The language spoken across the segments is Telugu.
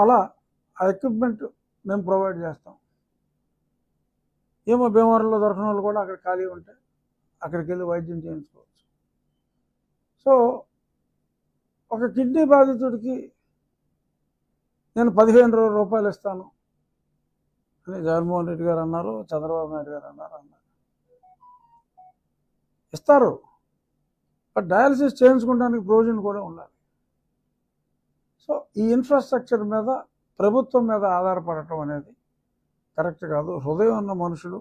అలా ఆ ఎక్విప్మెంట్ మేము ప్రొవైడ్ చేస్తాం. ఏమో భీమవరంలో దొరకని వాళ్ళు కూడా అక్కడ ఖాళీ ఉంటే అక్కడికి వెళ్ళి వైద్యం చేయించుకోవచ్చు. సో ఒక కిడ్నీ బాధితుడికి నేను 15,000 రూపాయలు ఇస్తాను అని జగన్మోహన్ రెడ్డి గారు అన్నారు, చంద్రబాబు నాయుడు గారు అన్నారు. ఇస్తారు, బట్ డయాలసిస్ చేయించుకోవడానికి ప్రొవిజన్ కూడా ఉండాలి. సో ఈ ఇన్ఫ్రాస్ట్రక్చర్ మీద ప్రభుత్వం మీద ఆధారపడటం అనేది కరెక్ట్ కాదు. హృదయం ఉన్న మనుషులు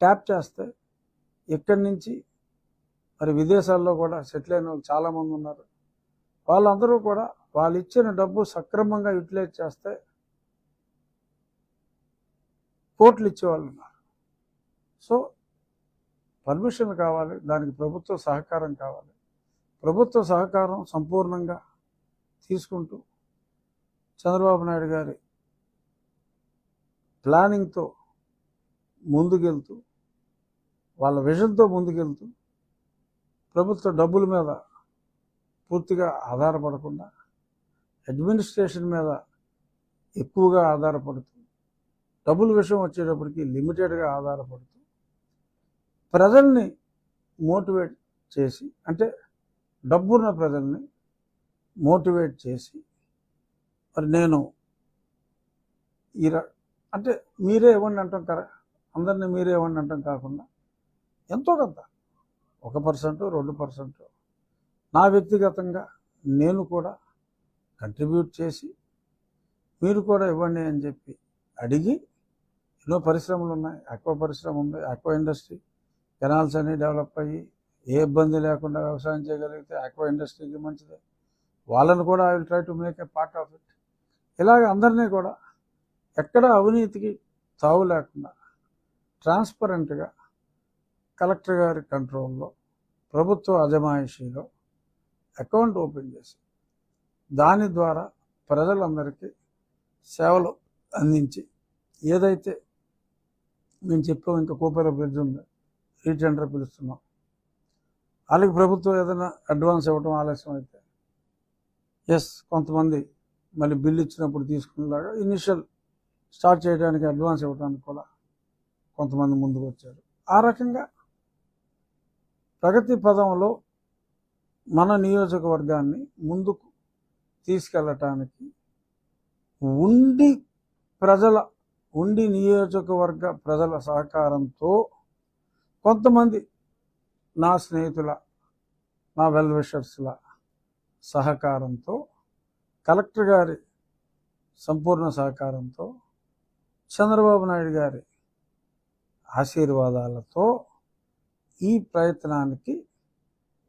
ట్యాప్ చేస్తే ఇక్కడి నుంచి మరి విదేశాల్లో కూడా సెటిల్ అయిన వాళ్ళు చాలామంది ఉన్నారు. వాళ్ళందరూ కూడా వాళ్ళు ఇచ్చిన డబ్బు సక్రమంగా యూటిలైజ్ చేస్తే కోట్లు ఇచ్చేవాళ్ళు ఉన్నారు. సో పర్మిషన్ కావాలి, దానికి ప్రభుత్వ సహకారం కావాలి. ప్రభుత్వ సహకారం సంపూర్ణంగా తీసుకుంటూ చంద్రబాబు నాయుడు గారి ప్లానింగ్తో ముందుకెళ్తూ, వాళ్ళ విజన్తో ముందుకెళ్తూ, ప్రభుత్వ డబ్బుల మీద పూర్తిగా ఆధారపడకుండా అడ్మినిస్ట్రేషన్ మీద ఎక్కువగా ఆధారపడుతూ, డబ్బుల విషయం వచ్చేటప్పటికి లిమిటెడ్గా ఆధారపడుతూ, ప్రజల్ని మోటివేట్ చేసి, అంటే డబ్బున్న ప్రజల్ని మోటివేట్ చేసి, మరి నేను అంటే మీరే ఇవ్వండి అంటాం కదా, అందరినీ మీరే ఇవ్వండి అంటాం కాకుండా ఎంతో కొంత 1%, 2% నా వ్యక్తిగతంగా నేను కూడా కంట్రిబ్యూట్ చేసి మీరు కూడా ఇవ్వండి అని చెప్పి అడిగి, ఎన్నో పరిశ్రమలు ఉన్నాయి, ఆక్వా పరిశ్రమ ఉంది, ఆక్వా ఇండస్ట్రీ, కెనాల్స్ అన్నీ డెవలప్ అయ్యి ఏ ఇబ్బంది లేకుండా వ్యవసాయం చేయగలిగితే ఆక్వా ఇండస్ట్రీకి మంచిదే. వాళ్ళని కూడా I will try to make a part of it. ఇలాగ అందరినీ కూడా ఎక్కడ అవినీతికి తావు లేకుండా ట్రాన్స్పరెంట్గా కలెక్టర్ గారి కంట్రోల్లో, ప్రభుత్వ అజమాయిషీలో అకౌంట్ ఓపెన్ చేసి దాని ద్వారా ప్రజలందరికీ సేవలు అందించి, ఏదైతే మేము చెప్పాం, ఇంకా కోపేర బ్రిడ్జ్ ఉంది, రీటెండర్ పిలుస్తున్నాం, వాళ్ళకి ప్రభుత్వం ఏదైనా అడ్వాన్స్ ఇవ్వటం ఆలస్యం అయితే కొంతమంది మళ్ళీ బిల్లు ఇచ్చినప్పుడు తీసుకునేలాగా ఇనిషియల్ స్టార్ట్ చేయడానికి అడ్వాన్స్ ఇవ్వడానికి కూడా కొంతమంది ముందుకు వచ్చారు. ఆ రకంగా ప్రగతి పదంలో మన నియోజకవర్గాన్ని ముందుకు తీసుకెళ్ళటానికి ఉండి నియోజకవర్గ ప్రజల సహకారంతో, కొంతమంది నా స్నేహితుల, నా వెల్ విషర్స్ల సహకారంతో, కలెక్టర్ గారి సంపూర్ణ సహకారంతో, చంద్రబాబు నాయుడు గారి ఆశీర్వాదాలతో ఈ ప్రయత్నానికి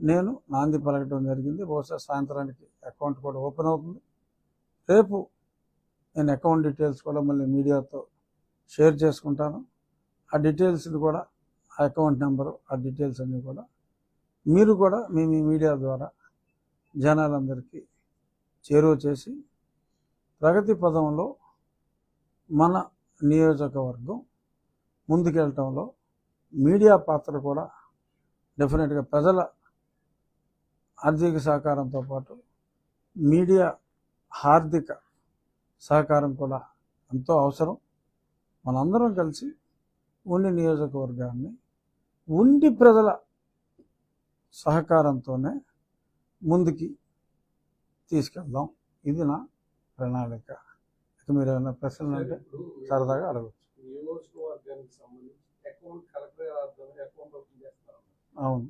నేను నాంది పలకడం జరిగింది. బహుశా సాయంత్రానికి అకౌంట్ కూడా ఓపెన్ అవుతుంది. రేపు నేను అకౌంట్ డీటెయిల్స్ కూడా మళ్ళీ మీడియాతో షేర్ చేసుకుంటాను. ఆ డీటెయిల్స్ని కూడా, ఆ అకౌంట్ నెంబరు, ఆ డీటెయిల్స్ అన్నీ కూడా మీరు కూడా మీ మీడియా ద్వారా జనాలందరికీ చేరువ చేసి, ప్రగతి పదంలో మన నియోజకవర్గం ముందుకెళ్ళటంలో మీడియా పాత్ర కూడా డెఫినెట్గా, ప్రజల ఆర్థిక సహకారంతో పాటు మీడియా ఆర్థిక సహకారం కూడా ఎంతో అవసరం. మనందరం కలిసి ఉండి నియోజకవర్గాన్ని ఉండి ప్రజల సహకారంతోనే ముందుకి తీసుకెళ్దాం. ఇది నా ప్రణాళిక. ఇక మీరు ఏమైనా ప్రశ్నలు అంటే సరదాగా అడగచ్చు. అవును,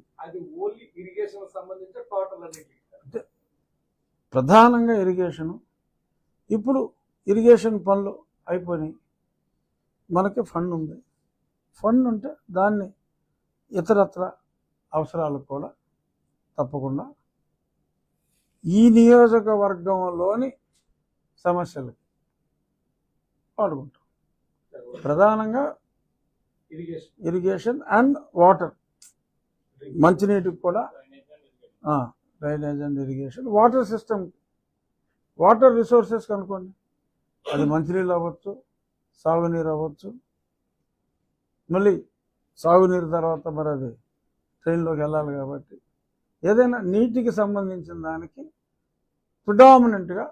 అంటే ప్రధానంగా ఇరిగేషను. ఇప్పుడు ఇరిగేషన్ పనులు అయిపోయినాయి, మనకి ఫండ్ ఉంది. ఫండ్ ఉంటే దాన్ని ఇతరత్ర అవసరాలకు కూడా తప్పకుండా ఈ నియోజకవర్గంలోని సమస్యలకి వాడుకుంటాం. ప్రధానంగా ఇరిగేషన్ అండ్ వాటర్, మంచినీటికి కూడా drainage and irrigation, water system, water resources కనుకోండి, అది మంచినీళ్ళు అవ్వచ్చు, సాగునీరు అవ్వచ్చు. మళ్ళీ సాగునీరు తర్వాత మరి అది ట్రైన్లోకి వెళ్ళాలి కాబట్టి ఏదైనా నీటికి సంబంధించిన దానికి ప్రిడామినెంట్గా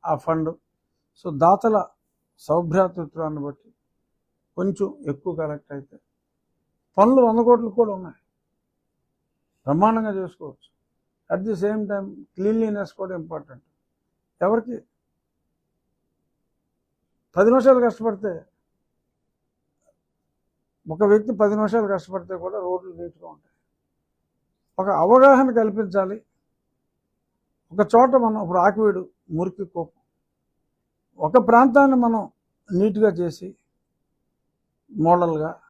ఆ ఫండ్. సో దాతల సౌభ్రాతృత్వాన్ని బట్టి కొంచెం ఎక్కువ కలెక్ట్ అయితే పనులు 100 కోట్లు కూడా ఉన్నాయి, బ్రహ్మాండంగా చేసుకోవచ్చు. At the same time cleanliness కూడా ఇంపార్టెంట్. ఎవరికి 10 నిమిషాలు కష్టపడితే, ఒక వ్యక్తి 10 నిమిషాలు కష్టపడితే కూడా రోడ్లు నీట్గా ఉంటాయి. ఒక అవగాహన కల్పించాలి. ఒక చోట మనం ఇప్పుడు ఆకివీడు మురికి కోపం, ఒక ప్రాంతాన్ని మనం నీట్గా చేసి మోడల్గా